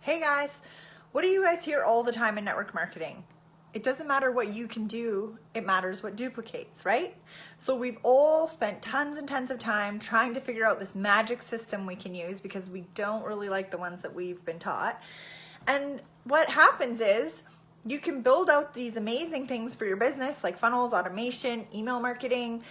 Hey guys, what do you guys hear all the time in network marketing? It doesn't matter what you can do, it matters what duplicates, right? So we've all spent tons and tons of time trying to figure out this magic system we can use because we don't really like the ones that we've been taught. And what happens is you can build out these amazing things for your business like funnels, automation, email marketing,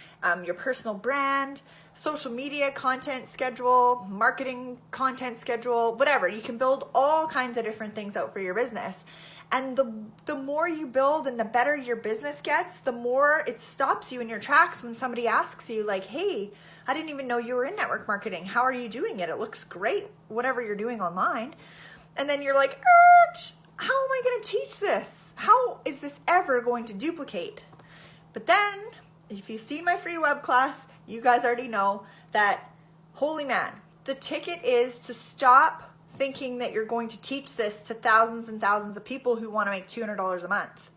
your personal brand, social media content schedule, marketing content schedule, whatever. You can build all kinds of different things out for your business. And the more you build and the better your business gets, the more it stops you in your tracks when somebody asks you like, hey, I didn't even know you were in network marketing. How are you doing it? It looks great, whatever you're doing online. And then you're like, how am I going to teach this? How is this ever going to duplicate? But then, if you've seen my free web class, you guys already know that, holy man, the ticket is to stop thinking that you're going to teach this to thousands and thousands of people who want to make $200 a month.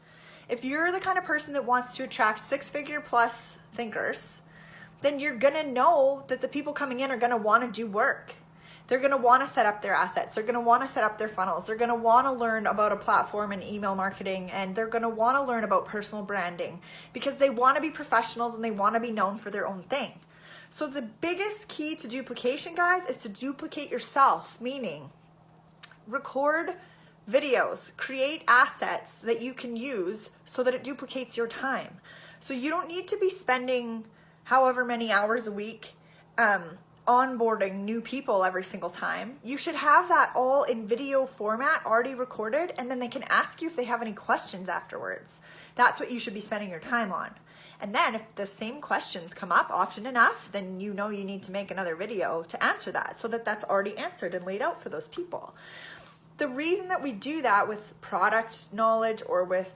If you're the kind of person that wants to attract six-figure plus thinkers, then you're going to know that the people coming in are going to want to do work. They're going to want to set up their assets. They're going to want to set up their funnels. They're going to want to learn about a platform and email marketing, and they're going to want to learn about personal branding because they want to be professionals and they want to be known for their own thing. So the biggest key to duplication, guys, is to duplicate yourself, meaning record videos, create assets that you can use so that it duplicates your time. So you don't need to be spending however many hours a week onboarding new people every single time. You should have that all in video format already recorded, and then they can ask you if they have any questions afterwards. That's what you should be spending your time on. And then if the same questions come up often enough, then you know you need to make another video to answer that so that that's already answered and laid out for those people. The reason that we do that with product knowledge or with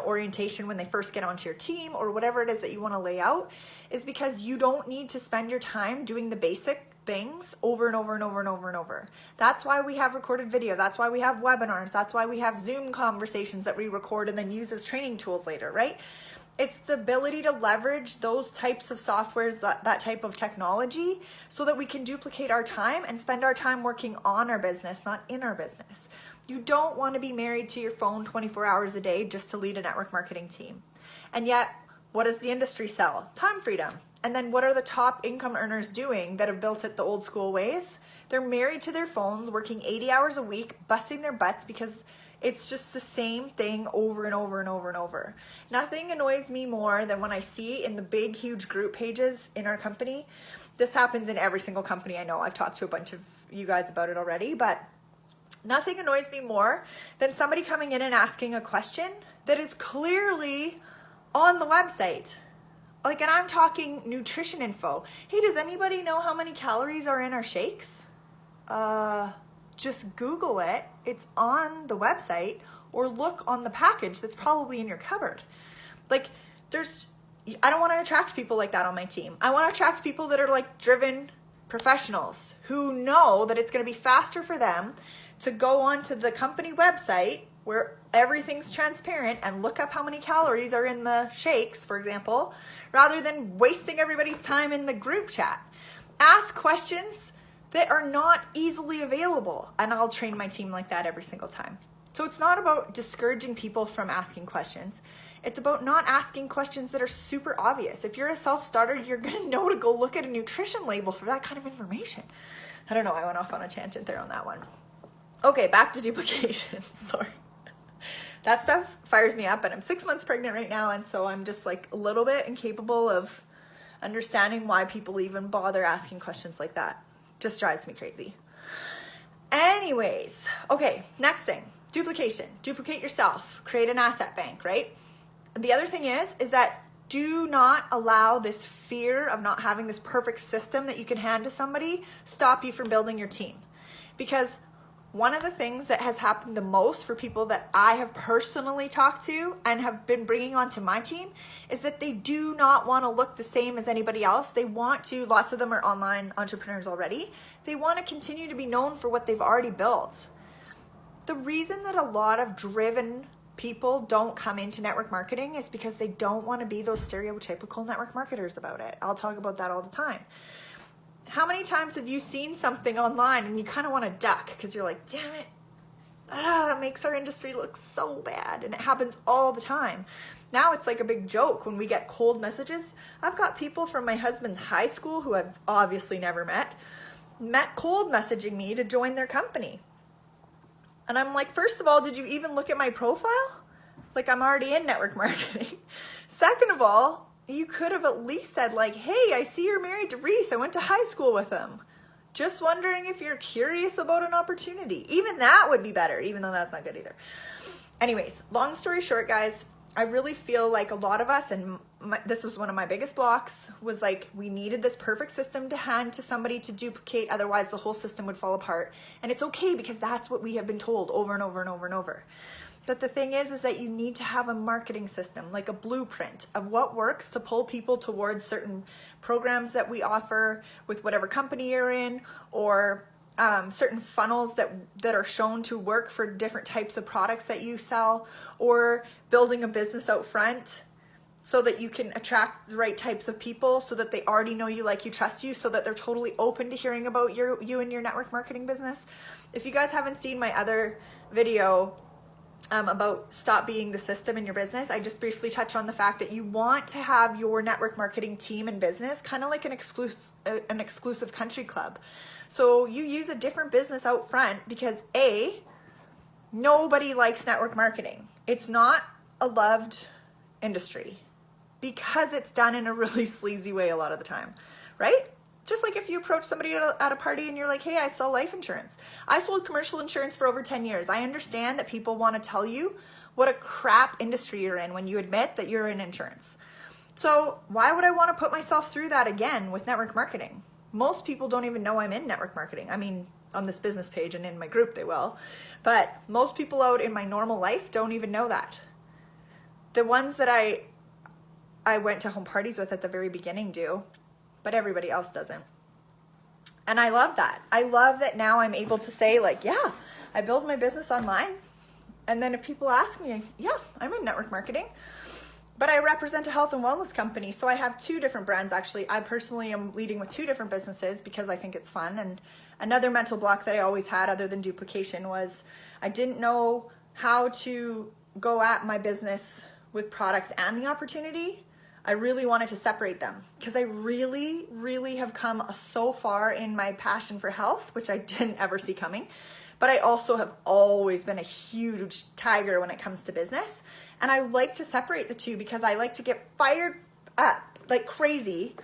orientation when they first get onto your team or whatever it is that you want to lay out is because you don't need to spend your time doing the basic things over and over and over and over and over. That's why we have recorded video. That's why we have webinars. That's why we have Zoom conversations that we record and then use as training tools later, right? It's the ability to leverage those types of softwares, that type of technology, so that we can duplicate our time and spend our time working on our business, not in our business. You don't want to be married to your phone 24 hours a day just to lead a network marketing team. And yet, what does the industry sell? Time freedom. And then what are the top income earners doing that have built it the old school ways? They're married to their phones, working 80 hours a week, busting their butts because it's just the same thing over and over and over and over. Nothing annoys me more than when I see in the big, huge group pages in our company. This happens in every single company I know. I've talked to a bunch of you guys about it already, but nothing annoys me more than somebody coming in and asking a question that is clearly on the website. Like, and I'm talking nutrition info. Hey, does anybody know how many calories are in our shakes? Just Google it. It's on the website, or look on the package that's probably in your cupboard. Like, I don't want to attract people like that on my team. I want to attract people that are like driven professionals who know that it's going to be faster for them to go onto the company website where everything's transparent and look up how many calories are in the shakes, for example, rather than wasting everybody's time in the group chat. Ask questions that are not easily available, and I'll train my team like that every single time. So it's not about discouraging people from asking questions. It's about not asking questions that are super obvious. If you're a self-starter, you're gonna know to go look at a nutrition label for that kind of information. I don't know, I went off on a tangent there on that one. Okay, back to duplication, sorry. That stuff fires me up, and I'm 6 months pregnant right now, and so I'm just like a little bit incapable of understanding why people even bother asking questions like that. Just drives me crazy. Anyways, okay, next thing, duplication. Duplicate yourself, create an asset bank, right? The other thing is that do not allow this fear of not having this perfect system that you can hand to somebody stop you from building your team. Because one of the things that has happened the most for people that I have personally talked to and have been bringing onto my team is that they do not want to look the same as anybody else. They want to, lots of them are online entrepreneurs already. They want to continue to be known for what they've already built. The reason that a lot of driven people don't come into network marketing is because they don't want to be those stereotypical network marketers about it. I'll talk about that all the time. How many times have you seen something online and you kind of want to duck because you're like, damn it, that makes our industry look so bad, and it happens all the time. Now it's like a big joke when we get cold messages. I've got people from my husband's high school who I've obviously never met cold messaging me to join their company. And I'm like, first of all, did you even look at my profile? Like, I'm already in network marketing. Second of all, you could have at least said like, hey, I see you're married to Reese. I went to high school with him. Just wondering if you're curious about an opportunity. Even that would be better, even though that's not good either. Anyways, long story short, guys, I really feel like a lot of us, and this was one of my biggest blocks, was like we needed this perfect system to hand to somebody to duplicate. Otherwise, the whole system would fall apart. And it's okay because that's what we have been told over and over and over and over. But the thing is that you need to have a marketing system, like a blueprint of what works to pull people towards certain programs that we offer with whatever company you're in, or certain funnels that are shown to work for different types of products that you sell, or building a business out front so that you can attract the right types of people so that they already know you, like you, trust you, so that they're totally open to hearing about you and your network marketing business. If you guys haven't seen my other video about stop being the system in your business, I just briefly touch on the fact that you want to have your network marketing team and business kind of like an exclusive country club. So you use a different business out front because A, nobody likes network marketing. It's not a loved industry because it's done in a really sleazy way a lot of the time, right? Just like if you approach somebody at a party and you're like, hey, I sell life insurance. I sold commercial insurance for over 10 years. I understand that people want to tell you what a crap industry you're in when you admit that you're in insurance. So why would I want to put myself through that again with network marketing? Most people don't even know I'm in network marketing. I mean, on this business page and in my group, they will. But most people out in my normal life don't even know that. The ones that I went to home parties with at the very beginning do, but everybody else doesn't. And I love that. I love that now I'm able to say like, yeah, I build my business online. And then if people ask me, yeah, I'm in network marketing, but I represent a health and wellness company. So I have two different brands. Actually, I personally am leading with two different businesses because I think it's fun. And another mental block that I always had other than duplication was I didn't know how to go at my business with products and the opportunity. I really wanted to separate them because I really, really have come so far in my passion for health, which I didn't ever see coming. But I also have always been a huge tiger when it comes to business. And I like to separate the two because I like to get fired up like crazy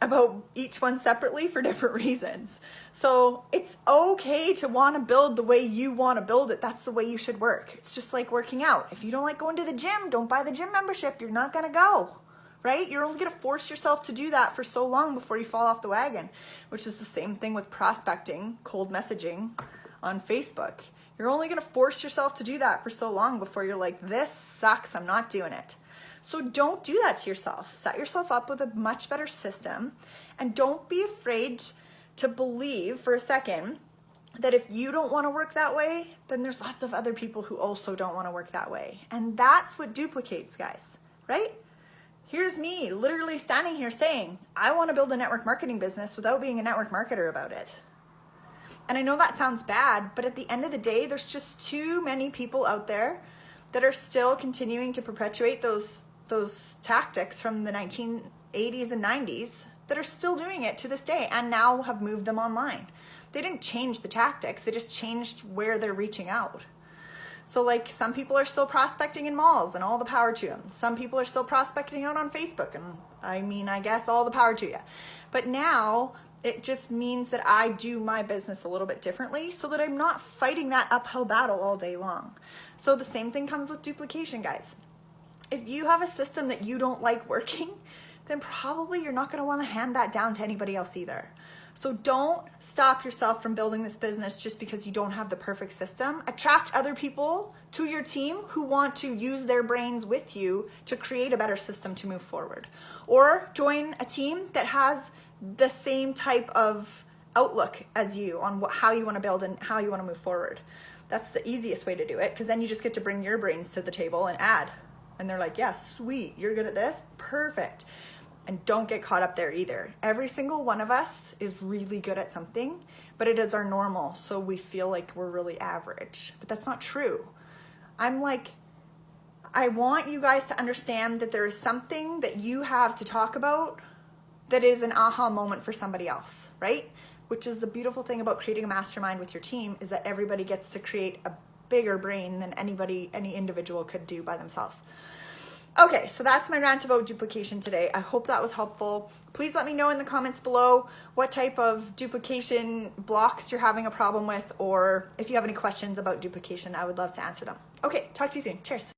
about each one separately for different reasons. So it's okay to want to build the way you want to build it. That's the way you should work. It's just like working out. If you don't like going to the gym, don't buy the gym membership. You're not going to go. Right? You're only going to force yourself to do that for so long before you fall off the wagon, which is the same thing with prospecting, cold messaging on Facebook. You're only going to force yourself to do that for so long before you're like, this sucks, I'm not doing it. So don't do that to yourself. Set yourself up with a much better system, and don't be afraid to believe for a second that if you don't want to work that way, then there's lots of other people who also don't want to work that way. And that's what duplicates, guys, right? Here's me literally standing here saying, I want to build a network marketing business without being a network marketer about it. And I know that sounds bad, but at the end of the day, there's just too many people out there that are still continuing to perpetuate those tactics from the 1980s and 90s that are still doing it to this day and now have moved them online. They didn't change the tactics, they just changed where they're reaching out. So like some people are still prospecting in malls and all the power to them. Some people are still prospecting out on Facebook and I guess all the power to you. But now it just means that I do my business a little bit differently so that I'm not fighting that uphill battle all day long. So the same thing comes with duplication, guys. If you have a system that you don't like working, then probably you're not going to want to hand that down to anybody else either. So don't stop yourself from building this business just because you don't have the perfect system. Attract other people to your team who want to use their brains with you to create a better system to move forward. Or join a team that has the same type of outlook as you on how you want to build and how you want to move forward. That's the easiest way to do it, because then you just get to bring your brains to the table and add. And they're like, yes, yeah, sweet, you're good at this, perfect. And don't get caught up there either. Every single one of us is really good at something, but it is our normal, so we feel like we're really average. But that's not true. I want you guys to understand that there is something that you have to talk about that is an aha moment for somebody else, right? Which is the beautiful thing about creating a mastermind with your team, is that everybody gets to create a bigger brain than any individual could do by themselves. Okay, so that's my rant about duplication today. I hope that was helpful. Please let me know in the comments below what type of duplication blocks you're having a problem with, or if you have any questions about duplication, I would love to answer them. Okay, talk to you soon. Cheers.